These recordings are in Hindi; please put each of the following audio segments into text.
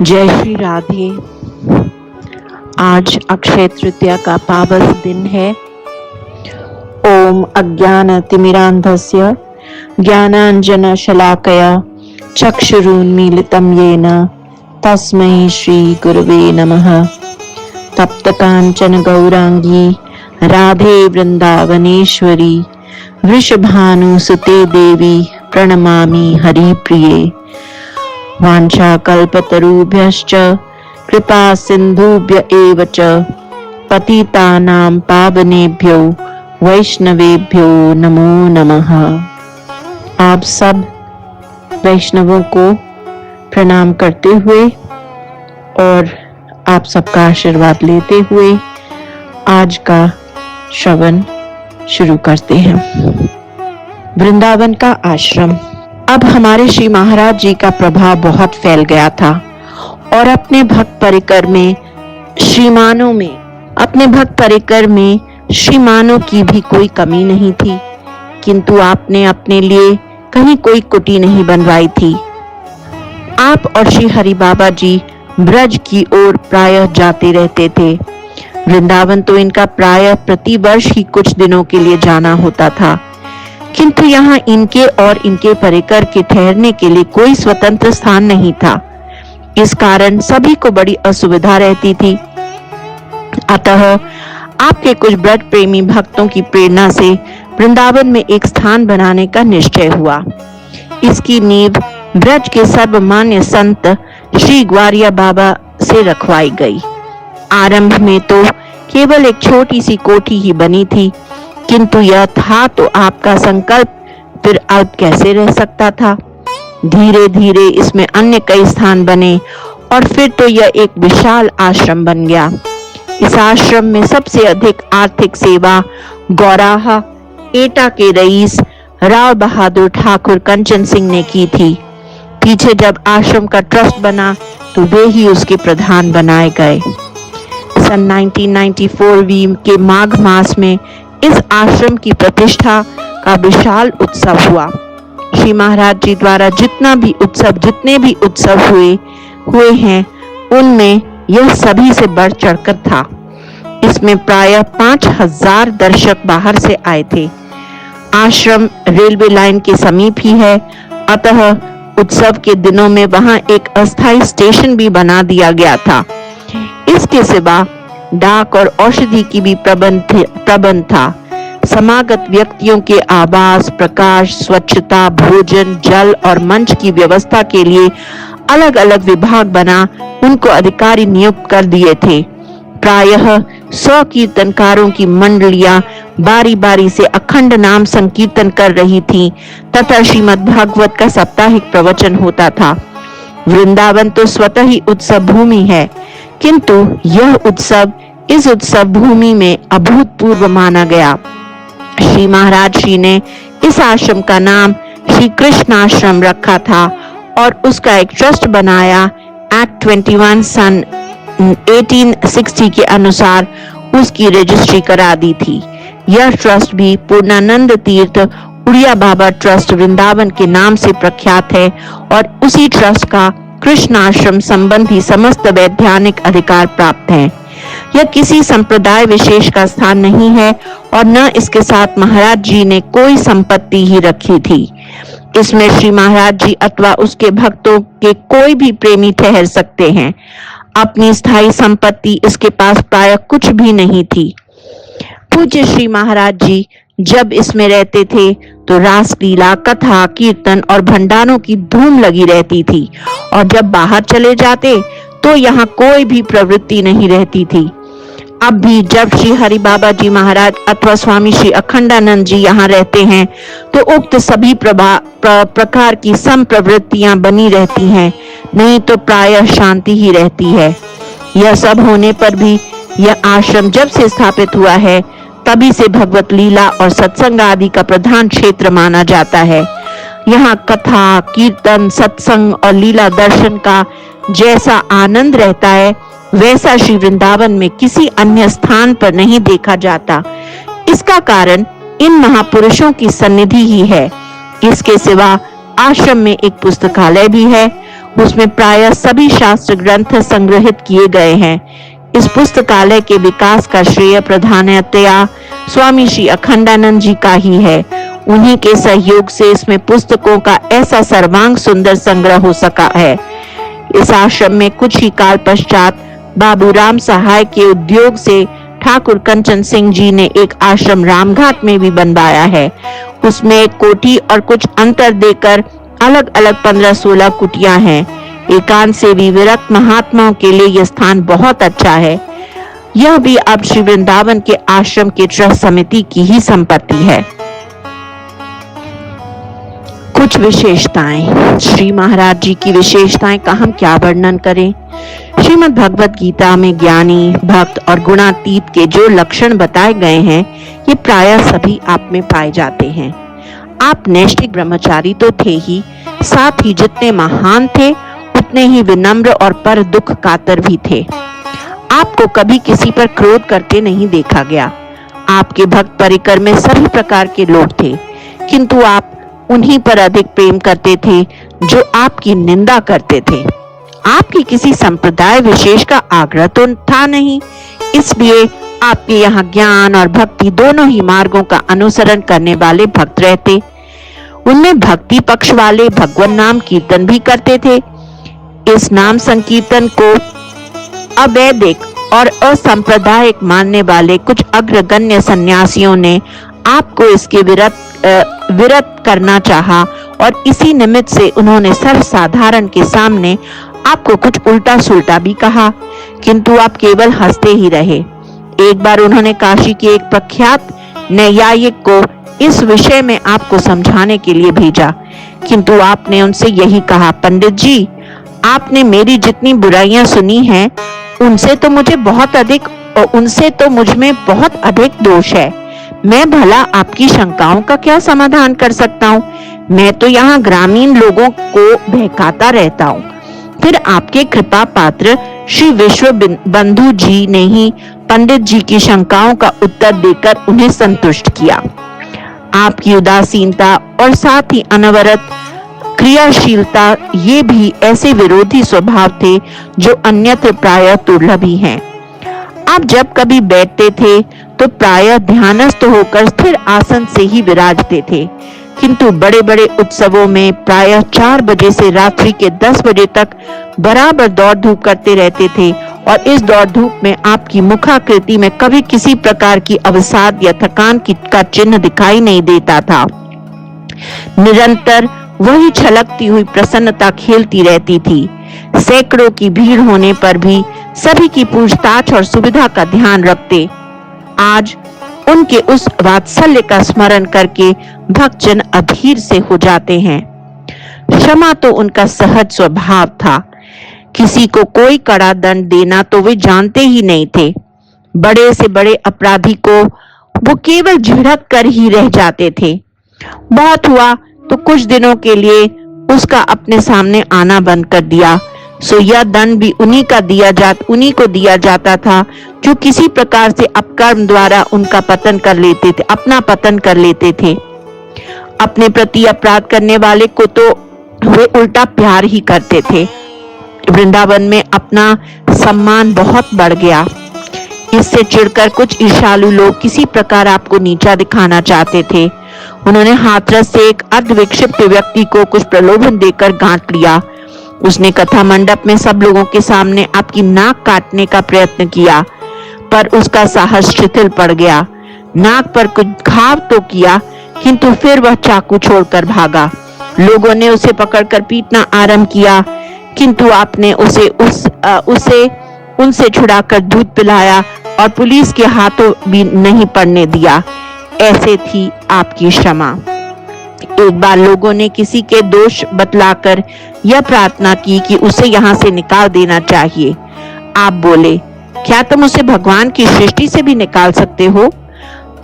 जय श्री राधे। आज अक्षय तृतीया का पावन दिन है। ओम अज्ञानतिमिरान्धस्य ज्ञानाञ्जनशलाकया चक्षुरुन्मीलितं येन तस्मै श्रीगुरवे नमः। तप्तकाञ्चन गौरांगी राधे वृंदावनेश्वरी वृषभानुसुते देवी प्रणमामि हरिप्रिये। वाञ्छाकल्पतरुभ्यश्च कृपा सिन्धुभ्य एव च पतितानां पावनेभ्यो वैष्णवेभ्यो नमो नमः। आप सब वैष्णवों को प्रणाम करते हुए और आप सबका आशीर्वाद लेते हुए आज का श्रवण शुरू करते हैं। वृंदावन का आश्रम। अब हमारे श्री महाराज जी का प्रभाव बहुत फैल गया था और अपने भक्त परिकर में श्रीमानों की भी कोई कमी नहीं थी, किंतु आपने अपने लिए कहीं कोई कुटी नहीं बनवाई थी। आप और श्री हरि बाबा जी ब्रज की ओर प्रायः जाते रहते थे। वृंदावन तो इनका प्रायः प्रतिवर्ष ही कुछ दिनों के लिए जाना होता था, किंतु यहाँ इनके और इनके परिकर के ठहरने के लिए कोई स्वतंत्र स्थान नहीं था। इस कारण सभी को बड़ी असुविधा रहती थी। अतः आपके कुछ ब्रज प्रेमी भक्तों की प्रेरणा से वृंदावन में एक स्थान बनाने का निश्चय हुआ। इसकी नींव ब्रज के सर्वमान्य संत श्री ग्वारिया बाबा से रखवाई गई। आरंभ में तो केवल एक छोटी सी कोठी ही बनी थी, किंतु यह था तो आपका संकल्प फिर अल्प कैसे रह सकता था। धीरे धीरे इसमें अन्य कई स्थान बने और फिर तो यह एक विशाल आश्रम बन गया। इस आश्रम में सबसे अधिक आर्थिक सेवा गौराहा एटा के रईस राव बहादुर ठाकुर कंचन सिंह ने की थी। पीछे जब आश्रम का ट्रस्ट बना तो वे ही उसके प्रधान बनाए गए। सन 1994 के माघ मास में इस आश्रम की प्रतिष्ठा का विशाल उत्सव हुआ। श्री महाराज जी द्वारा जितने भी उत्सव हुए हैं, उनमें यह सभी से बढ़ चढ़कर था। इसमें प्रायः 5000 दर्शक बाहर से आए थे। आश्रम रेलवे लाइन के समीप ही है, अतः उत्सव के दिनों में वहां एक अस्थायी स्टेशन भी बना दिया गया था। इसके सिवा डाक और औषधि की भी प्रबंध था। समागत व्यक्तियों के आवास, प्रकाश, स्वच्छता, भोजन, जल और मंच की व्यवस्था के लिए अलग अलग विभाग बना उनको अधिकारी नियुक्त कर दिए थे। प्रायः 100 कीर्तनकारों की मंडलियां बारी बारी से अखंड नाम संकीर्तन कर रही थीं तथा श्रीमद् भागवत का साप्ताहिक प्रवचन होता था। वृंदावन तो स्वतः ही उत्सव भूमि है, किंतु यह उत्सव इस उत्सव भूमि में अभूतपूर्व माना गया। श्री महाराज जी ने इस आश्रम का नाम श्री कृष्ण आश्रम रखा था और उसका एक ट्रस्ट बनाया। एक्ट 21 सन 1860 के अनुसार उसकी रजिस्ट्री करा दी थी। यह ट्रस्ट भी पूर्णानंद तीर्थ उड़िया बाबा ट्रस्ट वृंदावन के नाम से प्रख्यात है और उसी ट्रस्ट का कृष्ण आश्रम संबंधी समस्त वैधानिक अधिकार प्राप्त हैं। यह किसी संप्रदाय विशेष का स्थान नहीं है और न इसके साथ महाराज जी ने कोई संपत्ति ही रखी थी। इसमें श्री महाराज जी अथवा उसके भक्तों के कोई भी प्रेमी ठहर सकते हैं। अपनी स्थायी संपत्ति इसके पास प्रायः कुछ भी नहीं थी। पूज्य श्री महाराज जी जब इसमें रहते थे तो रासलीला, कथा, कीर्तन और भंडारों की धूम लगी रहती थी, और जब बाहर चले जाते तो यहाँ कोई भी प्रवृत्ति नहीं रहती थी। अब भी जब श्री हरि बाबा जी महाराज अथवा स्वामी श्री अखंडानंद जी यहाँ रहते हैं तो उक्त सभी प्रकार की संप्रवृत्तियां बनी रहती हैं, नहीं तो प्रायः शांति ही रहती है। यह सब होने पर भी यह आश्रम जब से स्थापित हुआ है तभी से भगवत लीला और सत्संग आदि का प्रधान क्षेत्र माना जाता है। यहाँ कथा, कीर्तन, सत्संग और लीला दर्शन का जैसा आनंद रहता है वैसा श्री वृंदावन में किसी अन्य स्थान पर नहीं देखा जाता। इसका कारण इन महापुरुषों की सन्निधि ही है। इसके सिवा आश्रम में एक पुस्तकालय भी है। उसमें प्रायः सभी शास्त्र ग्रंथ संग्रहित किए गए हैं। इस पुस्तकालय के विकास का श्रेय प्रधानतया स्वामी श्री अखंडानंद जी का ही है। उन्हीं के सहयोग से इसमें पुस्तकों का ऐसा सर्वांग सुंदर संग्रह हो सका है। इस आश्रम में कुछ ही काल पश्चात बाबू राम सहाय के उद्योग से ठाकुर कंचन सिंह जी ने एक आश्रम रामघाट में भी बनवाया है। उसमें एक कोठी और कुछ अंतर देकर अलग अलग 15-16 कुटियां हैं। एकांत से भी विरक्त महात्माओं के लिए यह स्थान बहुत अच्छा है। यह भी अब श्री वृंदावन के आश्रम के ट्रस्ट समिति की ही संपत्ति है। कुछ विशेषताएं। श्री महाराज जी की विशेषताएं का हम क्या वर्णन करें। श्रीमद् भगवत गीता में ज्ञानी, भक्त और गुणातीत के जो लक्षण बताए गए हैं, ये प्रायः सभी आप में पाए जाते हैं। आप नैष्ठिक ब्रह्मचारी तो थे ही, साथ ही जितने महान थे उतने ही विनम्र और पर दुख कातर भी थे। आपको कभी किसी पर क्रोध करते नहीं देखा गया। आपके भक्त परिकर में सभी प्रकार के लोग थे, किंतु आप उन्हीं पर अधिक प्रेम करते थे जो आपकी निंदा करते थे। आपकी किसी संप्रदाय विशेष का आग्रह तो था नहीं, इसलिए आपके यहाँ ज्ञान और भक्ति दोनों ही मार्गों का अनुसरण करने वाले भक्त रहते। उनमें भक्ति पक्ष वाले भगवान नाम कीर्तन भी करते थे। इस नाम संकीर्तन को अवैदिक और असंप्रदायिक मानने वाले कुछ अग्रगण्य सन्यासियों ने आपको इसके विरत करना चाहा और इसी निमित्त से उन्होंने सर्वसाधारण के सामने आपको कुछ उल्टा सुल्टा भी कहा, किंतु आप केवल हंसते ही रहे। एक बार उन्होंने काशी के एक प्रख्यात न्यायिक को इस विषय में आपको समझाने के लिए भेजा, किंतु आपने उनसे यही कहा, पंडित जी, आपने मेरी जितनी बुराइयां सुनी हैं उनसे तो मुझ में बहुत अधिक दोष है। मैं भला आपकी शंकाओं का क्या समाधान कर सकता हूँ। मैं तो यहाँ ग्रामीण लोगों को बहकाता रहता हूँ। फिर आपके कृपा पात्र श्री विश्व बंधु जी ने ही पंडित जी की शंकाओं का उत्तर देकर उन्हें संतुष्ट किया। आपकी उदासीनता और साथ ही अनवरत क्रियाशीलता, ये भी ऐसे विरोधी स्वभाव थे जो अन्यत्र प्रायः दुर्लभ ही हैं। आप जब कभी बैठते थे तो प्रायः ध्यानस्थ होकर स्थिर आसन से ही विराजते थे, किंतु बड़े बड़े उत्सवों में प्रायः 4 बजे से रात्रि के 10 बजे तक बराबर दौड़ धूप करते रहते थे और इस दौड़ धूप में आपकी मुखाकृति में कभी किसी प्रकार की अवसाद या थकान का चिन्ह दिखाई नहीं देता था। निरंतर वही छलकती हुई प्रसन्नता खेलती रहती थी। सैकड़ों की भीड़ होने पर भी सभी की पूछताछ और सुविधा का ध्यान रखते। आज उनके उस वात्सल्य का स्मरण करके भक्तजन अधीर से हो जाते हैं। क्षमा तो उनका सहज स्वभाव था। किसी को कोई कड़ा दंड देना तो वे जानते ही नहीं थे। बड़े से बड़े अपराधी को वो केवल झिड़क कर ही रह जाते थे। बहुत हुआ तो कुछ दिनों के लिए उसका अपने सामने आना बंद कर दिया, सो यह दंड भी उन्हीं को दिया जाता था जो किसी प्रकार से अपकर्म द्वारा अपना पतन कर लेते थे। अपने प्रति अपराध करने वाले को तो वे उल्टा प्यार ही करते थे। वृंदावन में अपना सम्मान बहुत बढ़ गया। इससे चिढ़कर कुछ ईर्ष्यालु लोग किसी प्रकार आपको नीचा दिखाना चाहते थे। उन्होंने हाथरस से एक अर्धविक्षिप्त व्यक्ति को कुछ प्रलोभन देकर गांठ लिया। उसने कथा मंडप में सब लोगों के सामने आपकी नाक काटने का प्रयत्न किया, पर उसका साहस शिथिल पड़ गया। नाक पर कुछ घाव तो किया, किंतु फिर वह चाकू छोड़कर भागा। लोगों ने उसे पकड़कर पीटना आरंभ किया, किंतु आपने उसे उनसे छुड़ाकर दूध पिलाया और पुलिस के हाथों भी नहीं पड़ने दिया। ऐसे थी आपकी क्षमा। एक बार लोगों ने किसी के दोष बतलाकर यह प्रार्थना की कि उसे यहाँ से निकाल देना चाहिए। आप बोले, क्या तुम उसे भगवान की सृष्टि से भी निकाल सकते हो?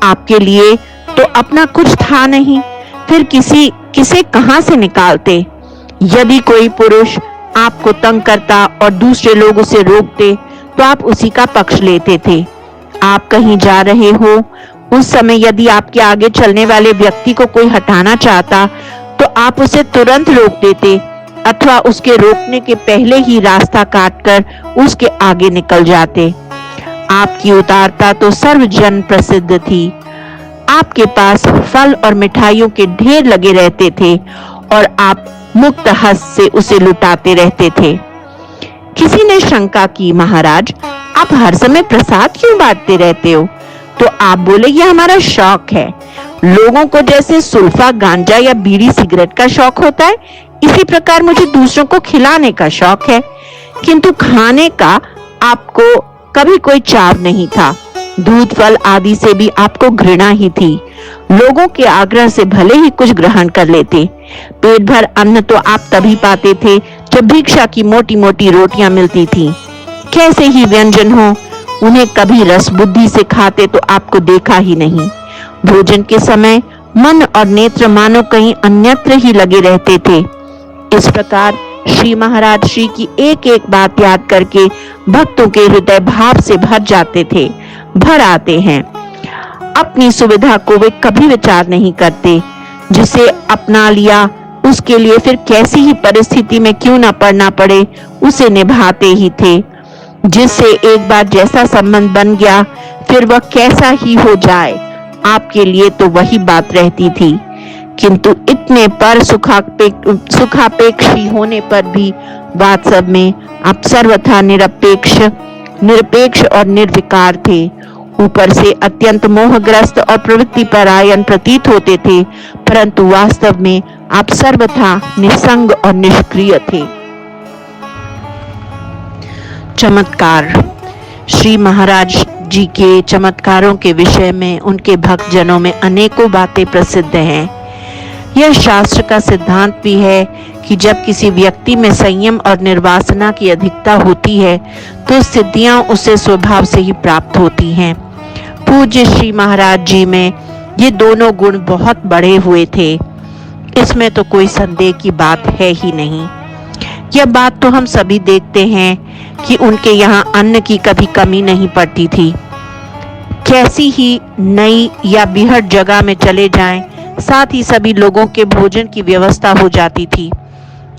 आपके लिए तो अपना कुछ था नहीं, फिर किसे कहां से निकालते? यदि कोई पुरुष आपको तंग करता और दूसरे लोग उसे रोकते तो आप उसी का पक्ष लेते थे। आप कहीं जा रहे हो, उस समय यदि आपके आगे चलने वाले व्यक्ति को कोई हटाना चाहता तो आप उसे तुरंत रोक देते। अथवा उसके रोकने के पहले ही रास्ता काटकर उसके आगे निकल जाते। आपकी उदारता तो सर्वजन प्रसिद्ध थी। आपके पास फल और मिठाइयों के ढेर लगे रहते थे और आप मुक्त हस्त से उसे लुटाते रहते थे। किसी ने शंका की, महाराज आप हर समय प्रसाद क्यों बांटते रहते हो? तो आप बोले, यह हमारा शौक है। लोगों को जैसे सुल्फा, गांजा या बीड़ी सिगरेट का शौक होता है, इसी प्रकार मुझे दूसरों को खिलाने का शौक है, किंतु खाने का आपको कभी कोई चाव नहीं था। दूध, फल आदि से भी आपको घृणा ही थी। लोगों के आग्रह से भले ही कुछ ग्रहण कर लेते। पेट भर अन्न तो आप तभी पाते थे जब भिक्षा की मोटी मोटी रोटियां मिलती थी। कैसे ही व्यंजन हो, उन्हें कभी रस बुद्धि से खाते तो आपको देखा ही नहीं। भोजन के समय मन और नेत्र मानो कहीं अन्यत्र ही लगे रहते थे। इस प्रकार श्री महाराज श्री की एक एक बात याद करके भक्तों के हृदय भाव से भर जाते थे, भर आते हैं। अपनी सुविधा को वे कभी विचार नहीं करते। जिसे अपना लिया उसके लिए फिर कैसी ही परिस्थिति में क्यों न पड़ना पड़े, उसे निभाते ही थे। जिससे एक बार जैसा संबंध बन गया, फिर वह कैसा ही हो जाए, आपके लिए तो वही बात रहती थी। किंतु इतने पर सुखापेक्षी होने पर भी वास्तव में आप सर्वथा निरपेक्ष और निर्विकार थे। ऊपर से अत्यंत मोहग्रस्त और प्रवृत्ति परायण प्रतीत होते थे, परंतु वास्तव में आप सर्वथा निसंग और निष्क्रिय थे। चमत्कार। श्री महाराज जी के चमत्कारों के विषय में उनके भक्तजनों में अनेकों बातें प्रसिद्ध हैं। यह शास्त्र का सिद्धांत भी है कि जब किसी व्यक्ति में संयम और निर्वासना की अधिकता होती है तो सिद्धियां उसे स्वभाव से ही प्राप्त होती हैं। पूज्य श्री महाराज जी में ये दोनों गुण बहुत बढ़े हुए थे, इसमें तो कोई संदेह की बात है ही नहीं। यह बात तो हम सभी देखते हैं कि उनके यहाँ अन्न की कभी कमी नहीं पड़ती थी। कैसी ही नई या बिहड़ जगह में चले जाएं, साथ ही सभी लोगों के भोजन की व्यवस्था हो जाती थी।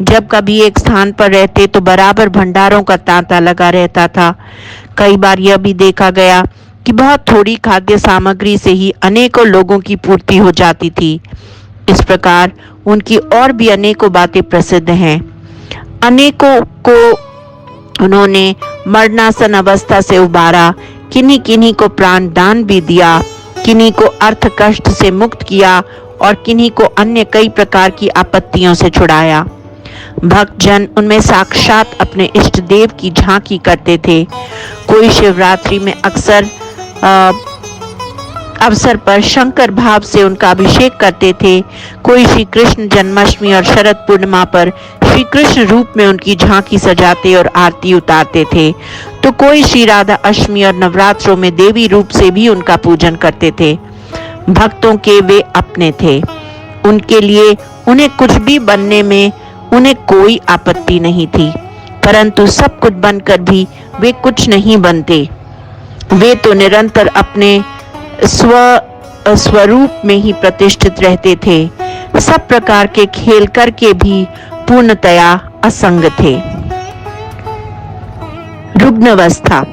जब कभी एक स्थान पर रहते तो बराबर भंडारों का तांता लगा रहता था। कई बार यह भी देखा गया कि बहुत थोड़ी खाद्य सामग्री से ही अनेकों लोगों की पूर्ति हो जाती थी। इस प्रकार उनकी और भी अनेकों बातें प्रसिद्ध हैं। अनेकों को उन्होंने मरणासन अवस्था से उबारा, किन्हीं किन्हीं को प्राण दान भी दिया, किन्हीं को अर्थ कष्ट से मुक्त किया और किन्हीं को अन्य कई प्रकार की आपत्तियों से छुड़ाया। भक्तजन उनमें साक्षात अपने इष्ट देव की झांकी करते थे। कोई शिवरात्रि में अवसर पर शंकर भाव से उनका अभिषेक करते थे। कोई श्री कृष्ण जन्माष्टमी और शरद पूर्णिमा पर श्री कृष्ण रूप में उनकी झांकी सजाते और आरती उतारते थे, तो कोई श्री राधा अष्टमी और नवरात्रों में देवी रूप से भी उनका पूजन करते थे। भक्तों के वे अपने थे, उनके लिए उन्हें कुछ भी बनने में उन्हें कोई आपत्ति नहीं थी, परंतु सब कुछ बनकर भी वे कुछ नहीं बनते। वे तो निरंतर अपने स्वरूप में ही प्रतिष्ठित रहते थे। सब प्रकार के खेल करके भी पूर्णतया असंग थे। रुग्णावस्था।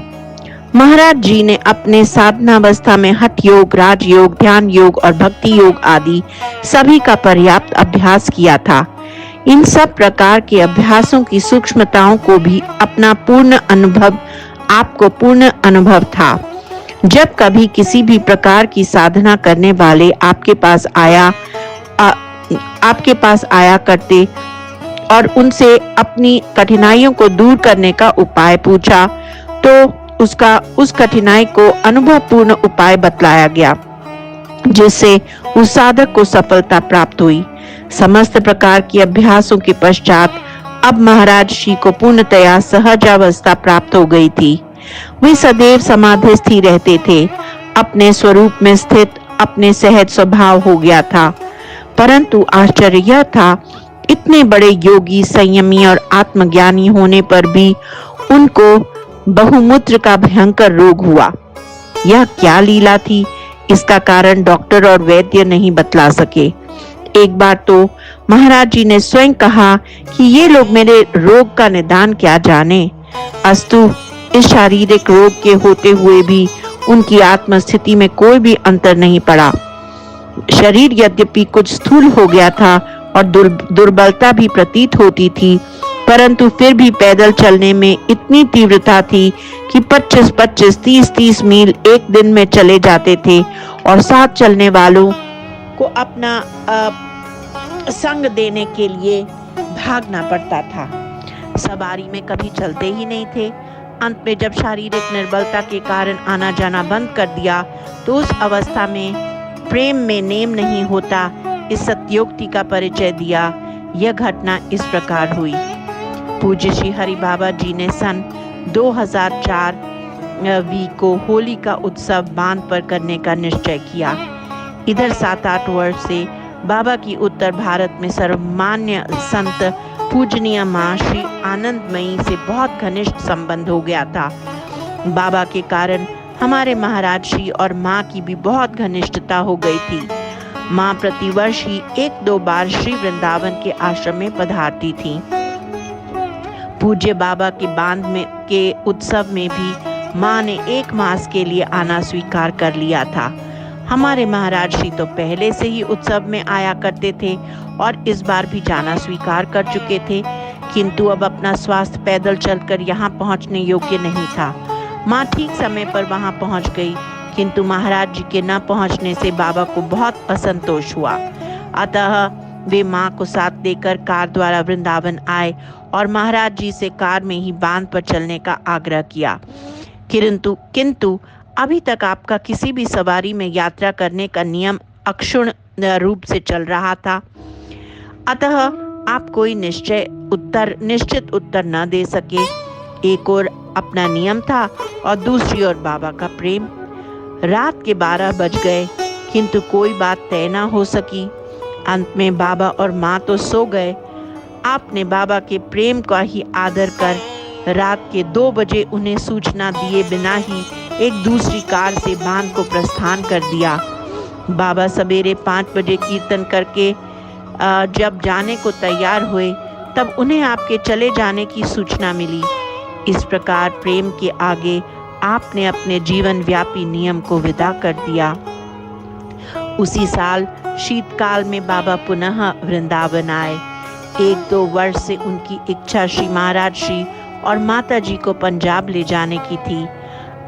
महाराज जी ने अपने साधनावस्था में हठ योग, राजयोग, ध्यान योग और भक्ति योग आदि सभी का पर्याप्त अभ्यास किया था। इन सब प्रकार के अभ्यासों की सूक्ष्मताओं को भी आपको पूर्ण अनुभव था। जब कभी किसी भी प्रकार की साधना करने वाले आपके पास आया करते और उनसे अपनी कठिनाइयों को दूर करने का उपाय पूछा, तो उस कठिनाई को अनुभवपूर्ण उपाय बतलाया गया, जिससे उस साधक को सफलता प्राप्त हुई। समस्त प्रकार के अभ्यासों के पश्चात अब महाराज श्री को पूर्णतया सहजावस्था प्राप्त हो गई थी। वे सदैव समाधिस्थ ही रहते थे, अपने स्वरूप में स्थित, अपने सहज स्वभाव हो गया था। परंतु आश्चर्य यह था, इतने बड़े योगी, संयमी और आत्मज्ञानी होने पर भी उनको बहुमूत्र का भयंकर रोग हुआ। यह क्या लीला थी, इसका कारण डॉक्टर और वैद्य नहीं बतला सके। एक बार तो महाराज जी ने स्वयं कहा कि ये लोग मेरे रोग का निदान क्या जाने। अस्तु इस शारीरिक रोग के होते हुए भी उनकी आत्मस्थिति में कोई भी अंतर नहीं पड़ा। शरीर यद्यपि कुछ स्थूल हो गया था और दुर्बलता भी प्रतीत होती थी, परंतु फिर भी पैदल चलने में इतनी तीव्रता थी कि 25-25, 30-30 मील एक दिन में चले जाते थे और साथ चलने वालों को अपना संग देने के लिए भागना पड़ता था। सवारी में कभी चलते ही नहीं थे। अंत में जब शारीरिक निर्बलता के कारण आना जाना बंद कर दिया तो उस अवस्था में प्रेम में नेम नहीं होता, इस सत्योक्ति का परिचय दिया। यह घटना इस प्रकार हुई। पूज्य श्री हरि बाबा जी ने सन 2004 को होली का उत्सव बांध पर करने का निश्चय किया। इधर 7-8 वर्ष से बाबा की उत्तर भारत में सर्वमान्य संत पूजनीय माँ श्री आनंदमयी से बहुत घनिष्ठ संबंध हो गया था। बाबा के कारण हमारे महाराज श्री और माँ की भी बहुत घनिष्ठता हो गई थी। माँ प्रतिवर्ष ही 1-2 बार श्री वृंदावन के आश्रम में पधारती थी। पूज्य बाबा के बांध में के उत्सव में भी माँ ने 1 मास के लिए आना स्वीकार कर लिया था। हमारे महाराज श्री तो पहले से ही उत्सव में आया करते थे और इस बार भी जाना स्वीकार कर चुके थे, किंतु अब अपना स्वास्थ्य पैदल चलकर यहाँ पहुँचने योग्य नहीं था। माँ ठीक समय पर वहाँ पहुँच गई, किंतु महाराज जी के न पहुँचने से बाबा को बहुत असंतोष हुआ। अतः वे माँ को साथ लेकर कार द्वारा वृंदावन आए और महाराज जी से कार में ही बांध पर चलने का आग्रह किया। किंतु अभी तक आपका किसी भी सवारी में यात्रा करने का नियम अक्षुण्ण रूप से चल रहा था, अतः आप कोई निश्चित उत्तर न दे सके। एक और अपना नियम था और दूसरी ओर बाबा का प्रेम। रात के 12 बज गए, किंतु कोई बात तय न हो सकी। अंत में बाबा और माँ तो सो गए। आपने बाबा के प्रेम का ही आदर कर रात के 2 बजे उन्हें सूचना दिए बिना ही एक दूसरी कार से बांध को प्रस्थान कर दिया। बाबा सवेरे 5 बजे कीर्तन करके जब जाने को तैयार हुए तब उन्हें आपके चले जाने की सूचना मिली। इस प्रकार प्रेम के आगे आपने अपने जीवन व्यापी नियम को विदा कर दिया। उसी साल शीतकाल में बाबा पुनः वृंदावन आए। 1-2 वर्ष से उनकी इच्छा श्री महाराज श्री और माता जी को पंजाब ले जाने की थी।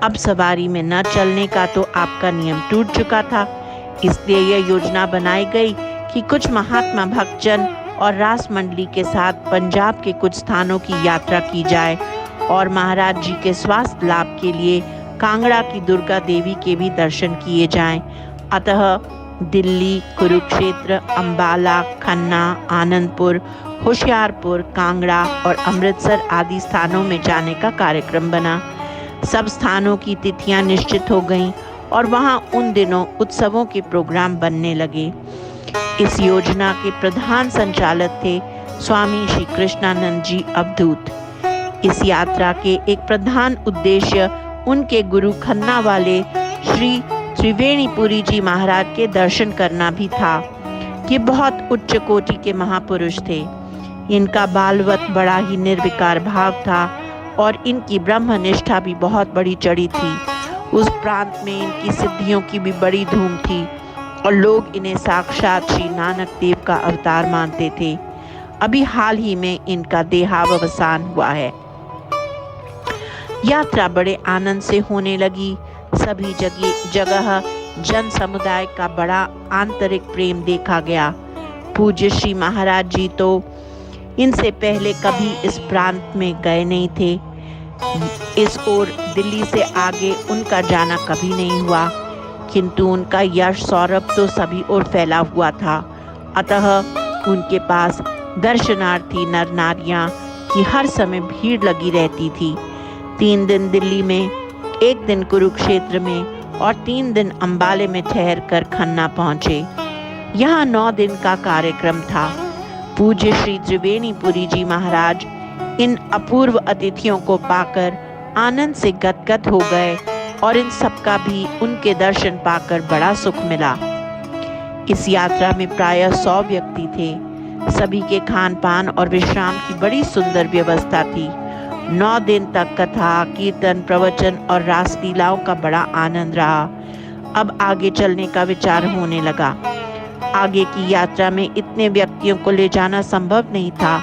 अब सवारी में न चलने का तो आपका नियम टूट चुका था, इसलिए यह योजना बनाई गई कि कुछ महात्मा भक्तजन और रास मंडली के साथ पंजाब के कुछ स्थानों की यात्रा की जाए और महाराज जी के स्वास्थ्य लाभ के लिए कांगड़ा की दुर्गा देवी के भी दर्शन किए जाएं। अतः दिल्ली, कुरुक्षेत्र, अंबाला, खन्ना, आनंदपुर, होशियारपुर, कांगड़ा और अमृतसर आदि स्थानों में जाने का कार्यक्रम बना। सब स्थानों की तिथियां निश्चित हो गईं और वहां उन दिनों उत्सवों के प्रोग्राम बनने लगे। इस योजना के प्रधान संचालक थे स्वामी श्री कृष्णानंद जी अवधूत। इस यात्रा के एक प्रधान उद्देश्य उनके गुरु खन्ना वाले श्री त्रिवेणीपुरी जी महाराज के दर्शन करना भी था। ये बहुत उच्च कोटि के महापुरुष थे। इनका बालवत बड़ा ही निर्विकार भाव था और इनकी ब्रह्मनिष्ठा भी बहुत बड़ी चढ़ी थी। उस प्रांत में इनकी सिद्धियों की भी बड़ी धूम थी और लोग इन्हें साक्षात श्री नानक देव का अवतार मानते थे। अभी हाल ही में इनका देहावसान हुआ है। यात्रा बड़े आनंद से होने लगी। सभी जगह जन समुदाय का बड़ा आंतरिक प्रेम देखा गया। पूज्य श्री महाराज जी तो इनसे पहले कभी इस प्रांत में गए नहीं थे। इस ओर दिल्ली से आगे उनका जाना कभी नहीं हुआ, किंतु उनका यश सौरभ तो सभी ओर फैला हुआ था। अतः उनके पास दर्शनार्थी नर नारियां की हर समय भीड़ लगी रहती थी। 3 दिन दिल्ली में, 1 दिन कुरुक्षेत्र में और 3 दिन अंबाले में ठहर कर खन्ना पहुँचे। यहाँ 9 दिन का कार्यक्रम था। पूज्य श्री त्रिवेणीपुरी जी महाराज इन अपूर्व अतिथियों को पाकर आनंद से गदगद हो गए और इन सबका भी उनके दर्शन पाकर बड़ा सुख मिला। इस यात्रा में प्रायः 100 व्यक्ति थे। सभी के खान पान और विश्राम की बड़ी सुंदर व्यवस्था थी। 9 दिन तक कथा, कीर्तन, प्रवचन और रासलीलाओं का बड़ा आनंद रहा। अब आगे चलने का विचार होने लगा। आगे की यात्रा में इतने व्यक्तियों को ले जाना संभव नहीं था,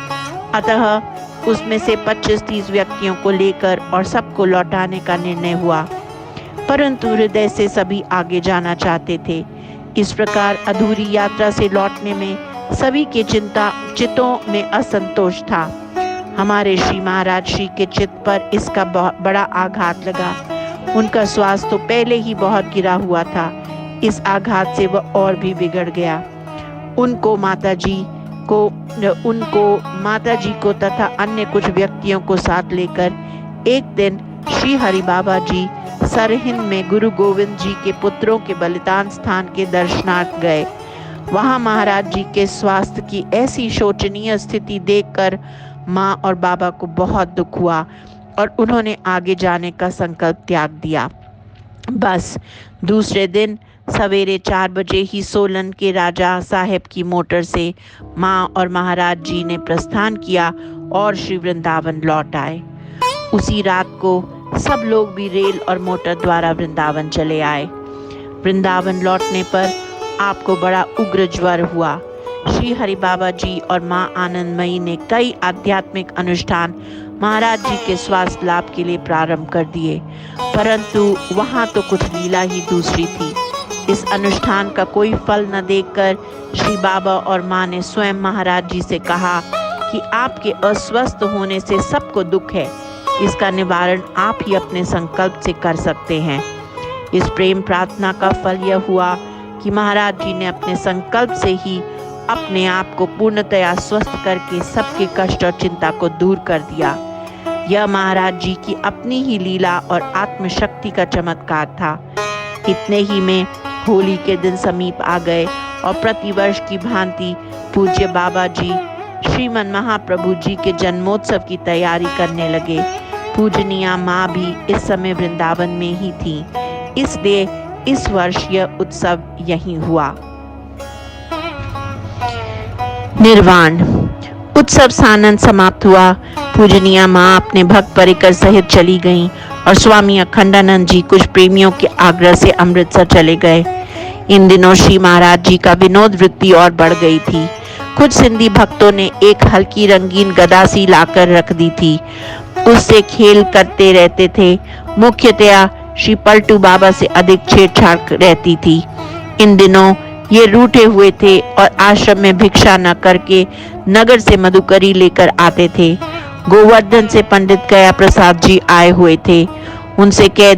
अतः उसमें से 25-30 व्यक्तियों को लेकर और सबको लौटाने का निर्णय हुआ। परंतु हृदय से सभी आगे जाना चाहते थे। इस प्रकार अधूरी यात्रा से लौटने में सभी के चित्तों में असंतोष था। हमारे श्री महाराज श्री के चित्त पर इसका बड़ा आघात लगा। उनका स्वास्थ्य तो पहले ही बहुत गिरा हुआ था, इस आघात से वह और भी बिगड़ गया। उनको माता जी को तथा अन्य कुछ व्यक्तियों को साथ लेकर एक दिन श्री हरि बाबा जी सरहिंद में गुरु गोविंद जी के पुत्रों के बलिदान स्थान के दर्शनार्थ गए। वहां महाराज जी के स्वास्थ्य की ऐसी शोचनीय स्थिति देखकर माँ और बाबा को बहुत दुख हुआ और उन्होंने आगे जाने का संकल्प त्याग दिया। बस दूसरे दिन सवेरे 4 बजे ही सोलन के राजा साहेब की मोटर से माँ और महाराज जी ने प्रस्थान किया और श्री वृंदावन लौट आए। उसी रात को सब लोग भी रेल और मोटर द्वारा वृंदावन चले आए। वृंदावन लौटने पर आपको बड़ा उग्र ज्वर हुआ। श्री हरि बाबा जी और माँ आनंदमयी ने कई आध्यात्मिक अनुष्ठान महाराज जी के स्वास्थ्य लाभ के लिए प्रारंभ कर दिए, परंतु वहाँ तो कुछ लीला ही दूसरी थी। इस अनुष्ठान का कोई फल न देखकर श्री बाबा और माँ ने स्वयं महाराज जी से कहा कि आपके अस्वस्थ होने से सबको दुख है, इसका निवारण आप ही अपने संकल्प से कर सकते हैं। इस प्रेम प्रार्थना का फल यह हुआ कि महाराज जी ने अपने संकल्प से ही अपने आप को पूर्णतया स्वस्थ करके सबके कष्ट और चिंता को दूर कर दिया। यह महाराज जी की अपनी ही लीला और आत्मशक्ति का चमत्कार था। इतने ही में होली के दिन समीप आ गए और प्रतिवर्ष की भांति पूज्य बाबा जी श्रीमन महाप्रभु जी के जन्मोत्सव की तैयारी करने लगे। पूजनीया माँ भी इस समय वृंदावन में ही थी, इसलिए इस वर्ष यह उत्सव यहीं हुआ। निर्वाण उत्सव सानंद समाप्त हुआ। पूजनीया माँ अपने भक्त परिकर सहित चली गईं और स्वामी अखंडानंद जी कुछ प्रेमियों के आग्रह से अमृतसर चले गए। इन दिनों श्री महाराज जी का विनोद वृत्ति और बढ़ गई थी। कुछ सिंधी भक्तों ने एक हल्की रंगीन गदा सी लाकर रख दी थी, उससे खेल करते रहते थे। मुख्यतया श्री पलटू बाबा से अधिक छेड़छाड़ रहती थी। इन दिनों ये रूठे हुए थे और आश्रम में भिक्षा न करके नगर से मधुकरी लेकर आते थे। गोवर्धन से पंडित गया प्रसाद जी आए हुए थे। उनसे कह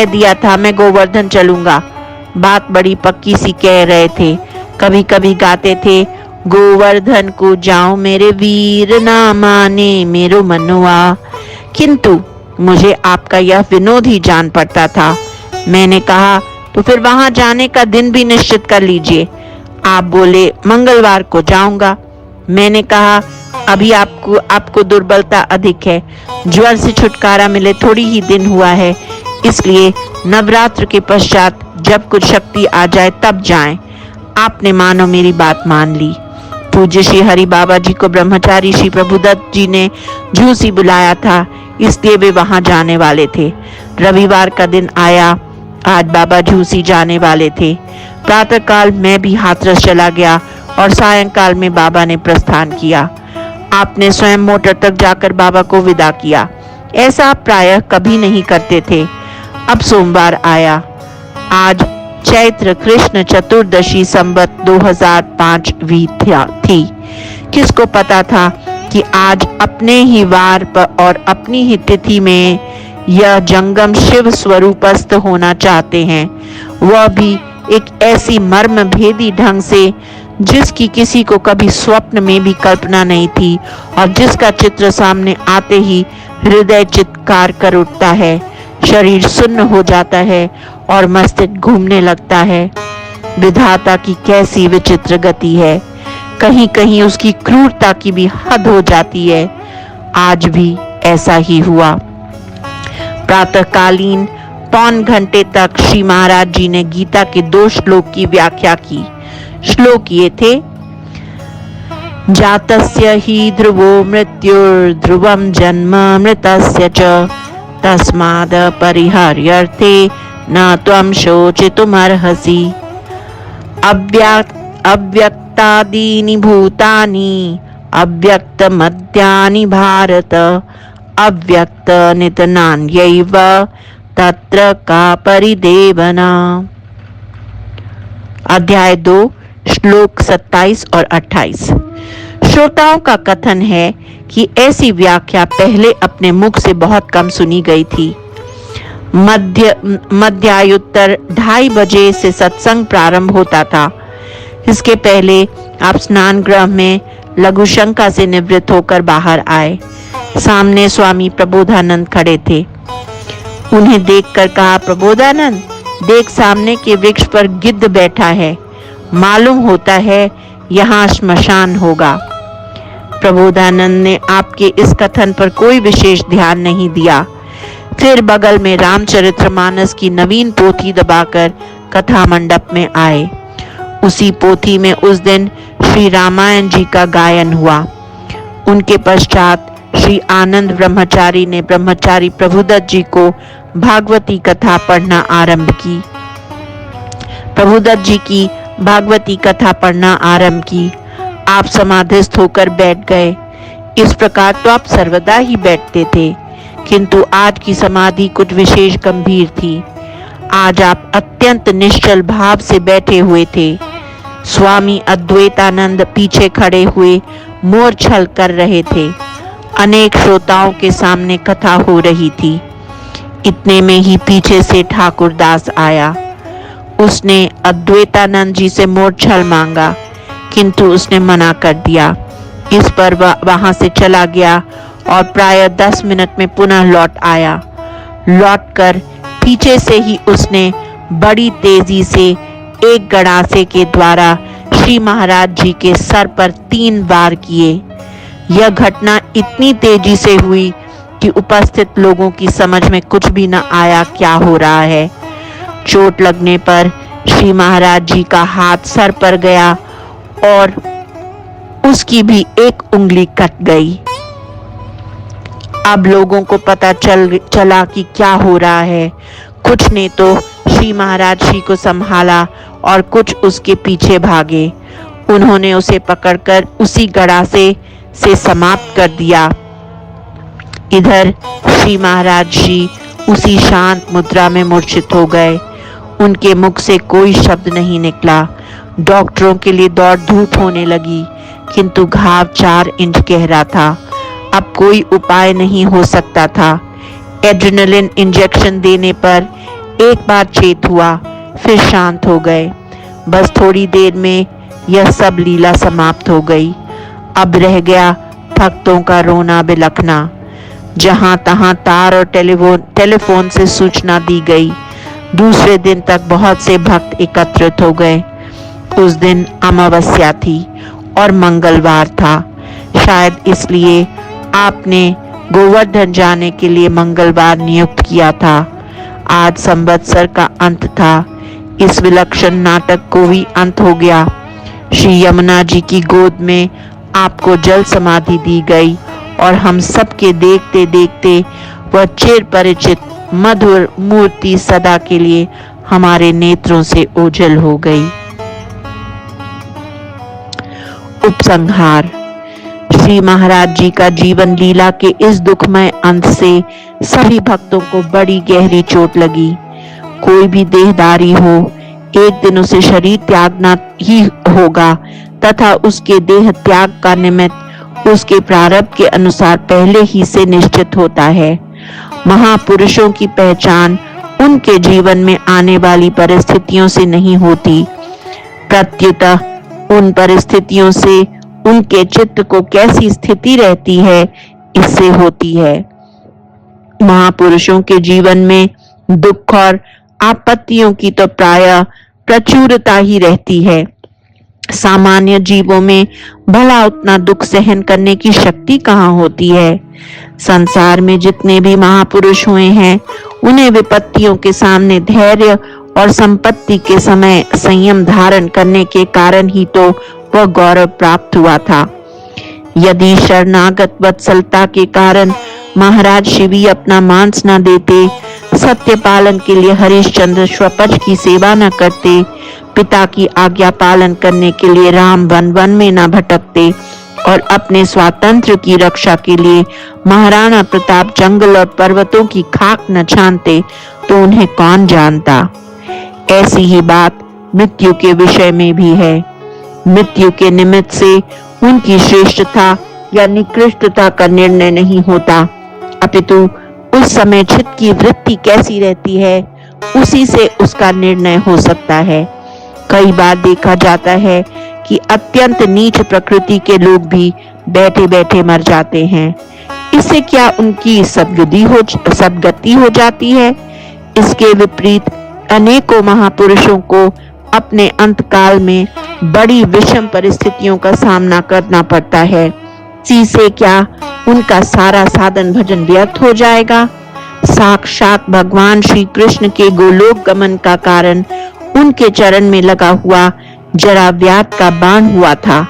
दिया था मैं गोवर्धन चलूंगा। बात बड़ी पक्की सी कह रहे थे। कभी कभी गाते थे, गोवर्धन को जाओ मेरे वीर ना माने मेरो मनवा। किंतु मुझे आपका यह विनोद ही जान पड़ता था। मैंने कहा तो फिर वहां जाने का दिन भी निश्चित कर लीजिए। आप बोले मंगलवार को जाऊंगा। मैंने कहा अभी आपको दुर्बलता अधिक है, ज्वर से छुटकारा मिले थोड़ी ही दिन हुआ है, इसलिए नवरात्र के पश्चात जब कुछ शक्ति आ जाए तब जाएं। आपने मानो मेरी बात मान ली। पूज्य श्री हरि बाबा जी को ब्रह्मचारी श्री प्रभुदत्त जी ने झूसी बुलाया था, इसलिए वे वहां जाने वाले थे। रविवार का दिन आया, आज बाबा झूसी जाने वाले थे। प्रातःकाल मैं भी हाथरस चला गया और सायंकाल में बाबा ने प्रस्थान किया। आपने स्वयं मोटर तक जाकर बाबा को विदा किया। ऐसा आप प्रायः कभी नहीं करते थे। अब सोमवार आया। आज चैत्र कृष्ण चतुर्दशी संवत 2005वीं थी। किसको पता था कि आज अपने ही वार पर और अपनी ही तिथि में यह जंगम शिव स्वरूपस्थ होना चाहते हैं, वह भी एक ऐसी मर्म भेदी ढंग से जिसकी किसी को कभी स्वप्न में भी कल्पना नहीं थी और जिसका चित्र सामने आते ही हृदय चित्कार कर उठता है, शरीर सुन्न हो जाता है और मस्तिष्क घूमने लगता है। विधाता की कैसी विचित्र गति है, कहीं कहीं उसकी क्रूरता की भी हद हो जाती है। आज भी ऐसा ही हुआ। प्रातःकालीन पौन घंटे तक श्री महाराज जी ने गीता के 2 श्लोक की व्याख्या की। श्लोक ये थे, जातस्य हि ध्रुवो मृत्युर्ध्रुवं जन्म मृतस्य च तस्माद् परिहार्यर्थे न त्वं शोचितुमर्हसि। अव्यक्तादीनि भूतानि अव्यक्तमद्यानि भारत अव्यक्तनिधनान्यैव तत्र का परिदेवना। अध्याय 2 श्लोक 27 और 28। श्रोताओं का कथन है कि ऐसी व्याख्या पहले अपने मुख से बहुत कम सुनी गई थी। मध्यायुत्तर 2:30 बजे से सत्संग प्रारंभ होता था। इसके पहले आप स्नान गृह में लघुशंका से निवृत्त होकर बाहर आए। सामने स्वामी प्रबोधानंद खड़े थे। उन्हें देखकर कहा, प्रबोधानंद, देख सामने के वृक्ष पर गिद्ध बैठा है, मालूम होता है यहाँ श्मशान होगा। प्रबोधानंद ने आपके इस कथन पर कोई विशेष ध्यान नहीं दिया। फिर बगल में रामचरितमानस की नवीन पोथी दबाकर कथा मंडप में आए। उसी पोथी में उस दिन श्री रामायण जी का गायन हुआ। उनके पश्चात श्री आनंद ब्रह्मचारी ने ब्रह्मचारी प्रभुदत्त जी को भागवती कथा पढ़ना आरंभ की। प्रभुदत्त जी की भागवती कथा पढ़ना आरंभ की। आप समाधिस्थ होकर बैठ गए। इस प्रकार तो आप सर्वदा ही बैठते थे, किंतु आज की समाधि कुछ विशेष गंभीर थी। आज आप अत्यंत निश्चल भाव से बैठे हुए थे। स्वामी अद्वैतानंद पीछे खड़े हुए मोरछल कर रहे थे। अनेक श्रोताओं के सामने कथा हो रही थी। इतने में ही पीछे से ठाकुर दास आया। उसने अद्वैतानंद जी से मोरछल मांगा, किंतु उसने मना कर दिया। इस पर वह वहां से चला गया और प्राय 10 मिनट में पुनः लौट आया। लौटकर पीछे से ही उसने बड़ी तेजी से एक गड़ासे के द्वारा श्री महाराज जी के सर पर 3 वार किए। यह घटना इतनी तेजी से हुई कि उपस्थित लोगों की समझ में कुछ भी न आया क्या हो रहा है। चोट लगने पर श्री महाराज जी का हाथ सर पर गया और उसकी भी एक उंगली कट गई। अब लोगों को पता चला कि क्या हो रहा है। कुछ ने तो श्री महाराज जी को संभाला और कुछ उसके पीछे भागे। उन्होंने उसे पकड़कर उसी गड़ासे से समाप्त कर दिया। इधर श्री महाराज जी उसी शांत मुद्रा में मूर्छित हो गए। उनके मुख से कोई शब्द नहीं निकला। डॉक्टरों के लिए दौड़ धूप होने लगी, किंतु घाव 4 इंच गहरा था। अब कोई उपाय नहीं हो सकता था। एड्रेनलिन इंजेक्शन देने पर एक बार चेत हुआ, फिर शांत हो गए। बस थोड़ी देर में यह सब लीला समाप्त हो गई। अब रह गया भक्तों का रोना बिलखना। जहां तहां तार और टेलीफोन से सूचना दी गई। दूसरे दिन तक बहुत से भक्त एकत्रित हो गए। उस दिन अमावस्या थी और मंगलवार था। शायद इसलिए आपने गोवर्धन जाने के लिए मंगलवार नियुक्त किया था। आज संवत्सर का अंत था। इस विलक्षण नाटक को भी अंत हो गया। श्री यमुना जी की गोद में आपको जल समाधि दी गई और हम सबके देखते देखते वह चिर परिचित मधुर मूर्ति सदा के लिए हमारे नेत्रों से ओझल हो गई। उपसंहार। श्री महाराज जी का जीवन लीला के इस दुखमय अंत से सभी भक्तों को बड़ी गहरी चोट लगी। कोई भी देहधारी हो, एक दिन उसे शरीर त्यागना ही होगा तथा उसके देह त्याग का निमित्त उसके प्रारब्ध के अनुसार पहले ही से निश्चित होता है। महापुरुषों की पहचान उनके जीवन में आने वाली परिस्थितियों से नहीं होती, प्रत्युत उन परिस्थितियों से उनके चित्त को कैसी स्थिति रहती है इससे होती है। महापुरुषों के जीवन में दुख और आपत्तियों की तो प्रायः प्रचुरता ही रहती है। सामान्य जीवों में भला उतना दुख सहन करने की शक्ति कहाँ होती है। संसार में जितने भी महापुरुष हुए हैं, उन्हें विपत्तियों के सामने धैर्य और संपत्ति के समय संयम धारण करने के कारण ही तो वह गौरव प्राप्त हुआ था। यदि शरणागत वत्सलता के कारण महाराज शिवी अपना मांस न देते, सत्य पालन के लिए हरिश्चंद्र स्वपच की सेवा न करते, पिता की आज्ञा पालन करने के लिए राम वन वन में न भटकते और अपने स्वातंत्र की रक्षा के लिए महाराणा प्रताप जंगल और पर्वतों की खाक न छानते, तो उन्हें कौन जानता। ऐसी ही बात मृत्यु के विषय में भी है। मृत्यु के निमित्त से उनकी श्रेष्ठता या निकृष्टता का निर्णय नहीं होता, अपितु उस समय चित्त की वृत्ति कैसी रहती है, उसी से उसका निर्णय हो सकता है। कई बार देखा जाता है कि अत्यंत नीच प्रकृति के लोग भी बैठे बैठे मर जाते हैं। इससे क्या उनकी सद्गति हो जाती है? इसके विपरीत अनेकों महापुरुषों को अपने अंतकाल में बड़ी विषम परिस्थितियों का सामना करना पड़ता है। इसी से क्या उनका सारा साधन भजन व्यर्थ हो जाएगा? साक्षात भगवान श्री कृष्ण के गोलोक गमन का कारण उनके चरण में लगा हुआ जरा व्याध का बाण हुआ था।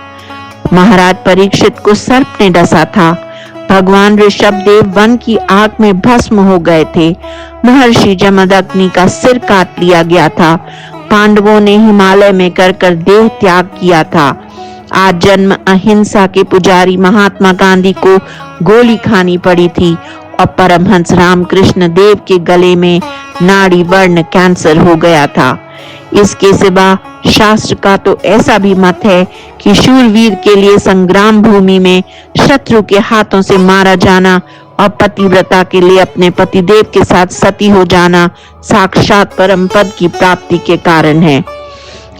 महाराज परीक्षित को सर्प ने डसा था। भगवान ऋषभदेव वन की आग में भस्म हो गए थे। महर्षि जमदग्नि का सिर काट लिया गया था। पांडवों ने हिमालय में कर देह त्याग किया था। आज जन्म अहिंसा के पुजारी महात्मा गांधी को गोली खानी पड़ी थी और परमहंस रामकृष्ण देव के गले में नाड़ी वर्ण कैंसर हो गया था। इसके सिवा शास्त्र का तो ऐसा भी मत है कि शूरवीर के लिए संग्राम भूमि में शत्रु के हाथों से मारा जाना और पतिव्रता के लिए अपने पतिदेव के साथ सती हो जाना साक्षात परम पद की प्राप्ति के कारण है।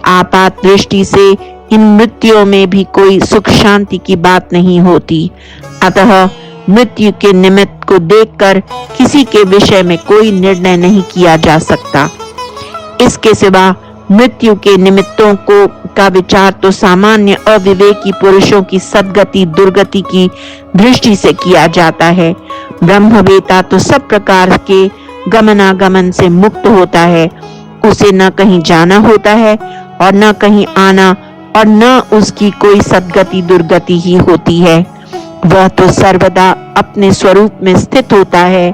आपात दृष्टि से इन मृत्युओं में भी कोई सुख शांति की बात नहीं होती। अतः मृत्यु के निमित्त को देखकर किसी के विषय में कोई निर्णय नहीं किया जा सकता। इसके सिवा मृत्यु के निमित्तों का विचार तो सामान्य अविवेकी पुरुषों की सद्गति दुर्गति की दृष्टि से किया जाता है। ब्रह्मवेता तो सब प्रकार के गमनागमन से मुक्त होता है। उसे न कहीं जाना होता है और न कहीं आना, और न उसकी कोई सद्गति दुर्गति ही होती है। वह तो सर्वदा अपने स्वरूप में स्थित होता है।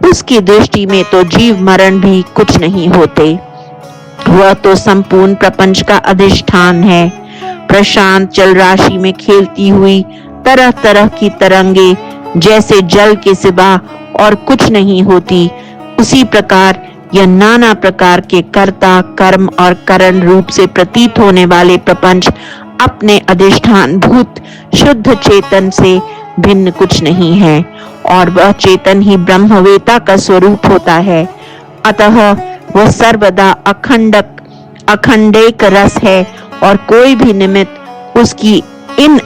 उसकी दृष्टि में तो जीव मरण भी कुछ नहीं होते। वह तो संपूर्ण प्रपंच का अधिष्ठान है। प्रशांत जल राशि में खेलती हुई तरह तरह की तरंगे जैसे जल के सिवा और कुछ नहीं होती, उसी प्रकार यह नाना प्रकार के कर्ता कर्म और करण रूप से प्रतीत होने वाले प्रपंच अपने अधिष्ठान भूत शुद्ध चेतन से भिन्न कुछ नहीं है, और वह चेतन ही ब्रह्मवेता का स्वरूप होता है। अतः वह सर्वदा अखंडेक रस है और कोई भी निमित्त उसकी इन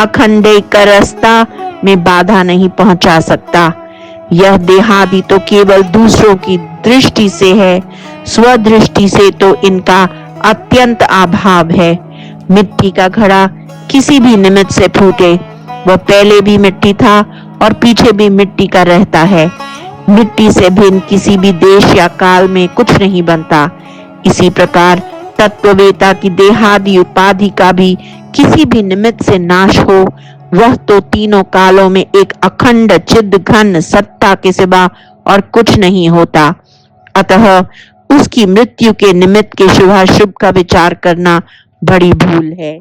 अखंडेक रसता में बाधा नहीं पहुंचा सकता। यह देहादि तो केवल दूसरों की दृष्टि से है, स्वदृष्टि से तो इनका अत्यंत अभाव है। मिट्टी का घड़ा किसी भी निमित्त से फूटे, वह पहले भी मिट्टी था और पीछे भी मिट्टी का रहता है। मिट्टी से भिन्न किसी भी देश या काल में कुछ नहीं बनता। इसी प्रकार तत्ववेता की देहादि उपाधि का भी किसी भी निमित्त से नाश हो, वह तो तीनों कालों में एक अखंड चिद घन सत्ता के सिवा और कुछ नहीं होता। अतः उसकी मृत्यु के निमित्त के शुभाशुभ का विचार करना बड़ी भूल है।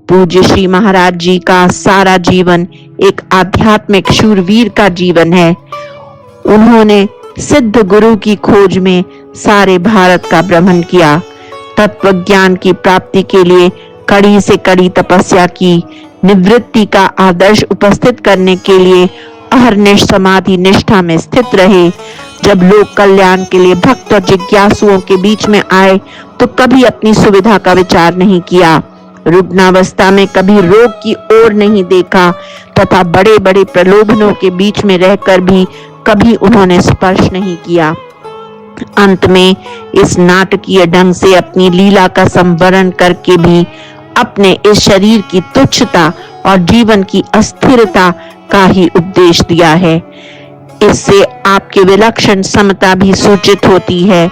पूज्य श्री महाराज जी का सारा जीवन एक आध्यात्मिक शूरवीर का जीवन है। उन्होंने सिद्ध गुरु की खोज में सारे भारत का भ्रमण किया, तत्व ज्ञान की प्राप्ति के लिए कड़ी से कड़ी तपस्या की, निवृत्ति का आदर्श उपस्थित करने के लिए अहर्निश समाधि निष्ठा में स्थित रहे। जब लोक कल्याण के लिए भक्त और जिज्ञासुओं के बीच में आए तो कभी अपनी सुविधा का विचार नहीं किया, रुग्णावस्था में कभी रोग की ओर नहीं देखा, तथा बड़े बड़े प्रलोभनों के बीच में रहकर भी कभी उन्होंने स्पर्श नहीं किया। अंत में इस नाटकीय ढंग से अपनी लीला का संवरण करके भी अपने इस शरीर की तुच्छता और जीवन की अस्थिरता का ही उपदेश दिया है। इससे आपकी विलक्षण समता भी सूचित होती है।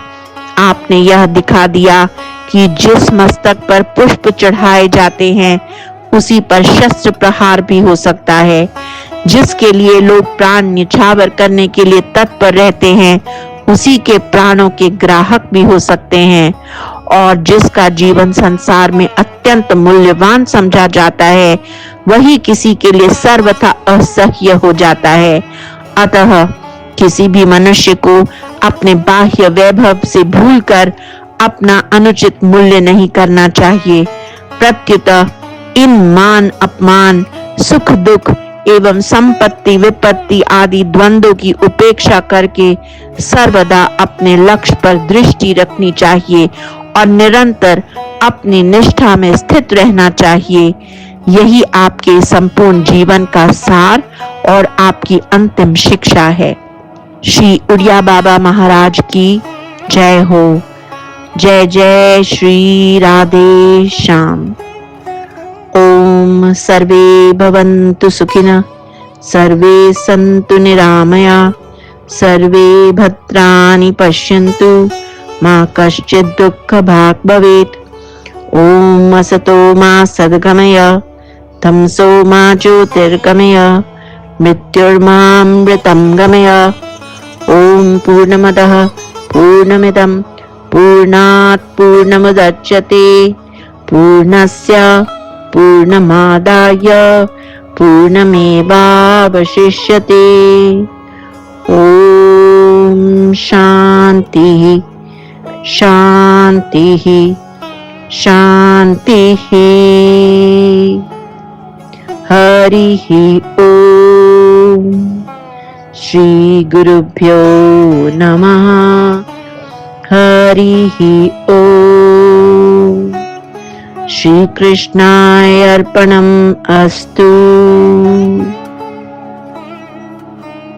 आपने यह दिखा दिया कि जिस मस्तक पर पुष्प चढ़ाए जाते हैं उसी पर शस्त्र प्रहार भी हो सकता है। जिसके लिए लोग प्राण न्यौछावर करने के लिए तत्पर रहते हैं उसी के प्राणों के ग्राहक भी हो सकते हैं। और जिसका जीवन संसार में अत्यंत मूल्यवान समझा जाता है वही किसी के लिए सर्वथा असह्य हो जाता है। अतः किसी भी मनुष्य को अपने बाह्य वैभव से भूलकर अपना अनुचित मूल्य नहीं करना चाहिए। प्रत्युतः इन मान अपमान, सुख दुख एवं संपत्ति विपत्ति आदि द्वंद्वों की उपेक्षा करके सर्वदा अपने लक्ष्य पर दृष्टि रखनी चाहिए और निरंतर अपनी निष्ठा में स्थित रहना चाहिए। यही आपके संपूर्ण जीवन का सार और आपकी अंतिम शिक्षा है। श्री उड़िया बाबा महाराज की जय हो। जय जय श्री राधे श्याम। ओम सर्वे भवन्तु सुखिनः, सर्वे सन्तु निरामया, सर्वे भद्राणि पश्यन्तु, मा कश्चित् दुःखभाग् भवेत्। ओम असतो मा सद्गमय, तमसो मा ज्योतिर्गमय, मृत्युर्मामृतं गमय। ओम पूर्णमदः पूर्णमिदं पूर्णात् पूर्णमुदच्यते, पूर्णस्य पूर्णमादाय पूर्णमेवावशिष्यते। ओम शांति शांति शांति। हरि ओम। श्री गुरुभ्यो नमः। हरि ओम। श्री कृष्णाय अर्पणम् अस्तु।